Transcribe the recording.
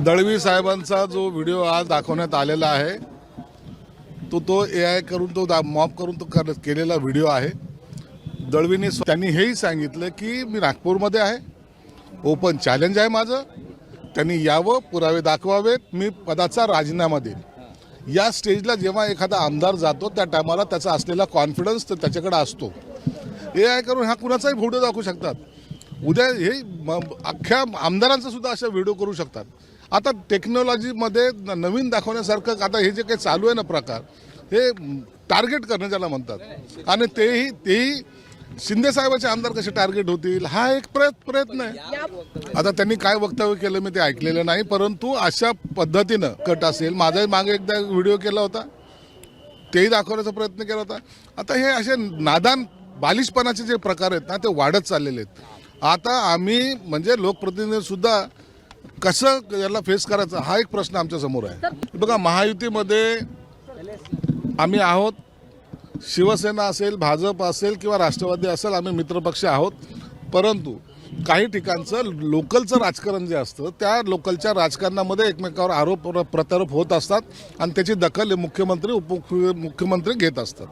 दळवी साहेबांचा जो व्हिडिओ आज दाखवण्यात आलेला आहे तो AI करून मॉप करून केलेला व्हिडिओ आहे। दळवींनी त्यांनी हेही सांगितलं की मी नागपूरमध्ये आहे, ओपन चॅलेंज आहे माझं, त्यांनी यावं, पुरावे दाखवावेत, मी पदाचा राजीनामा देईन। या स्टेजला जेव्हा एखादा आमदार जातो त्या टायमाला त्याचा असलेला कॉन्फिडन्स तर त्याच्याकडे असतो। AI करून हा कुणाचाही व्हिडिओ दाखवू शकतात, उद्या हे अख्ख्या आमदारांचा सुद्धा अशा व्हिडिओ करू शकतात। आता टेक्नॉलॉजीमध्ये नवीन दाखवण्यासारखं आता हे जे काही चालू आहे ना प्रकार, हे टार्गेट करणं ज्याला म्हणतात, आणि तेही शिंदे साहेबाचे आमदार कसे टार्गेट होतील हा एक प्रयत्न आहे। आता त्यांनी काय वक्तव्य केलं मी ते ऐकलेलं नाही, परंतु अशा पद्धतीनं कट असेल, माझाही मागे एकदा व्हिडिओ केला होता तेही दाखवण्याचा प्रयत्न केला होता। आता हे असे नादान बालिशपणाचे जे प्रकार आहेत ना ते वाढत चाललेले आहेत। आता आम्ही म्हणजे लोकप्रतिनिधी सुद्धा कसं याला फेस करायचं हा एक प्रश्न आमच्या समोर आहे। बघा, महायुतीमध्ये आम्ही आहोत, शिवसेना असेल, भाजप असेल किंवा राष्ट्रवादी असेल, आम्ही मित्रपक्ष आहोत, परंतु काही ठिकाणचं लोकलचं राजकारण जे असतं त्या लोकलच्या राजकारणामध्ये एकमेकावर आरोप प्रत्यारोप होत असतात आणि त्याची दखल मुख्यमंत्री उपमुख्यमंत्री घेत असतात।